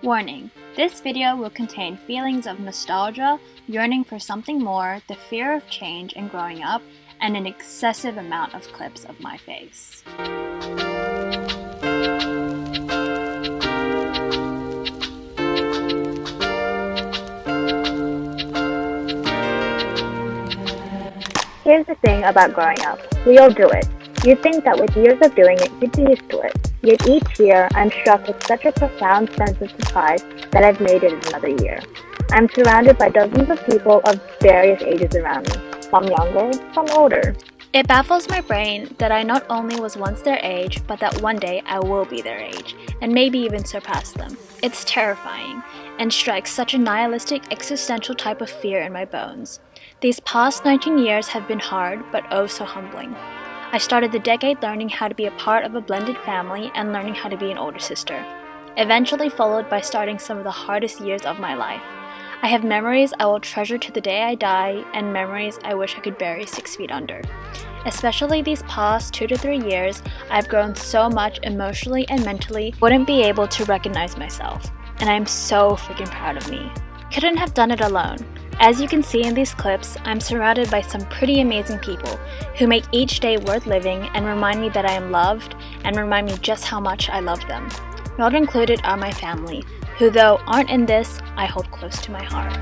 Warning: this video will contain feelings of nostalgia, yearning for something more, the fear of change and growing up, and an excessive amount of clips of my face. Here's the thing about growing up. We all do it. You'd think that with years of doing it, you'd be used to it. Yet each year, I'm struck with such a profound sense of surprise that I've made it another year. I'm surrounded by dozens of people of various ages around me. Some younger, some older. It baffles my brain that I not only was once their age, but that one day I will be their age, and maybe even surpass them. It's terrifying, and strikes such a nihilistic, existential type of fear in my bones. These past 19 years have been hard, but oh so humbling. I started the decade learning how to be a part of a blended family and learning how to be an older sister, eventually followed by starting some of the hardest years of my life. I have memories I will treasure to the day I die, and memories I wish I could bury 6 feet under. Especially these past 2 to 3 years, I've grown so much emotionally and mentally, wouldn't be able to recognize myself. And I'm so freaking proud of me. Couldn't have done it alone. As you can see in these clips, I'm surrounded by some pretty amazing people who make each day worth living and remind me that I am loved and remind me just how much I love them. Not included are my family, who though aren't in this, I hold close to my heart.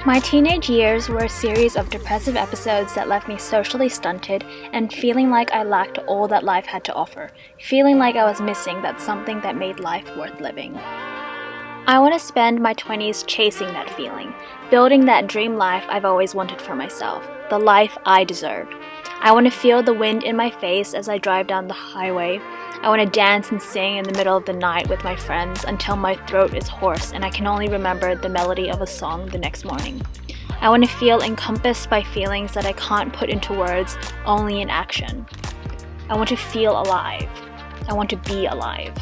My teenage years were a series of depressive episodes that left me socially stunted and feeling like I lacked all that life had to offer, feeling like I was missing that something that made life worth living. I want to spend my 20s chasing that feeling, building that dream life I've always wanted for myself, the life I deserved. I want to feel the wind in my face as I drive down the highway. I want to dance and sing in the middle of the night with my friends until my throat is hoarse and I can only remember the melody of a song the next morning. I want to feel encompassed by feelings that I can't put into words, only in action. I want to feel alive. I want to be alive.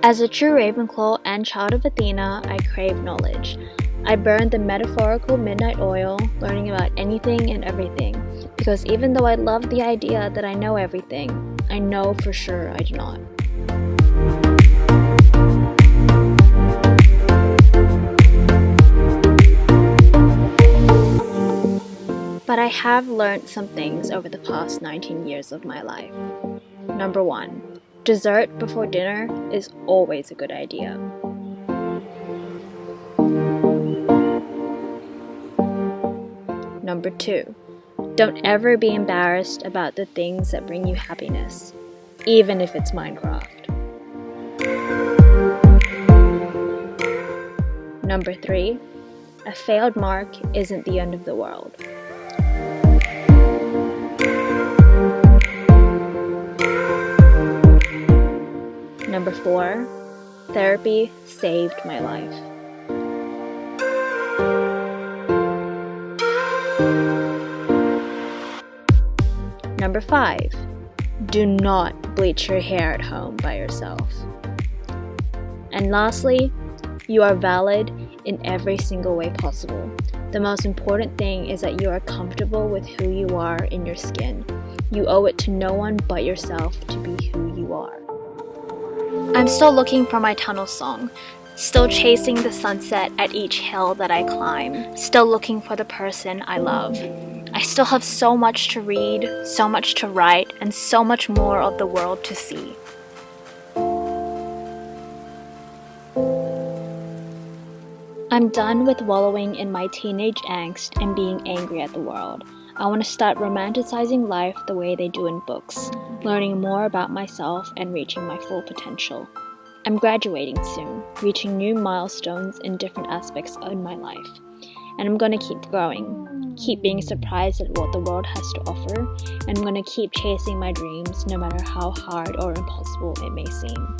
As a true Ravenclaw and child of Athena, I crave knowledge. I burn the metaphorical midnight oil, learning about anything and everything, because even though I love the idea that I know everything, I know for sure I do not. But I have learned some things over the past 19 years of my life. Number 1. Dessert before dinner is always a good idea. Number 2. Don't ever be embarrassed about the things that bring you happiness, even if it's Minecraft. Number 3. A failed mark isn't the end of the world. Number 4, therapy saved my life. Number 5, do not bleach your hair at home by yourself. And lastly, you are valid in every single way possible. The most important thing is that you are comfortable with who you are in your skin. You owe it to no one but yourself to be who you are. I'm still looking for my tunnel song, still chasing the sunset at each hill that I climb, still looking for the person I love. I still have so much to read, so much to write, and so much more of the world to see. I'm done with wallowing in my teenage angst and being angry at the world. I want to start romanticizing life the way they do in books, learning more about myself and reaching my full potential. I'm graduating soon, reaching new milestones in different aspects of my life. And I'm going to keep growing, keep being surprised at what the world has to offer, and I'm going to keep chasing my dreams no matter how hard or impossible it may seem.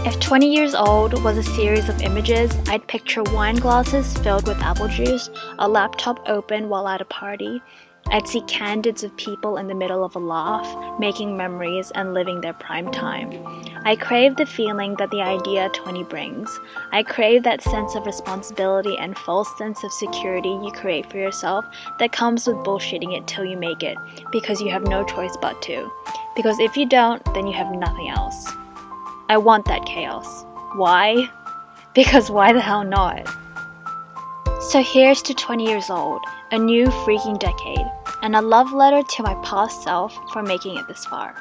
If 20 years old was a series of images, I'd picture wine glasses filled with apple juice, a laptop open while at a party. I'd see candids of people in the middle of a laugh, making memories and living their prime time. I crave the feeling that the idea 20 brings. I crave that sense of responsibility and false sense of security you create for yourself that comes with bullshitting it till you make it, because you have no choice but to. Because if you don't, then you have nothing else. I want that chaos. Why? Because why the hell not? So here's to 20 years old, a new freaking decade, and a love letter to my past self for making it this far.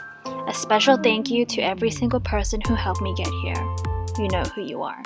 A special thank you to every single person who helped me get here. You know who you are.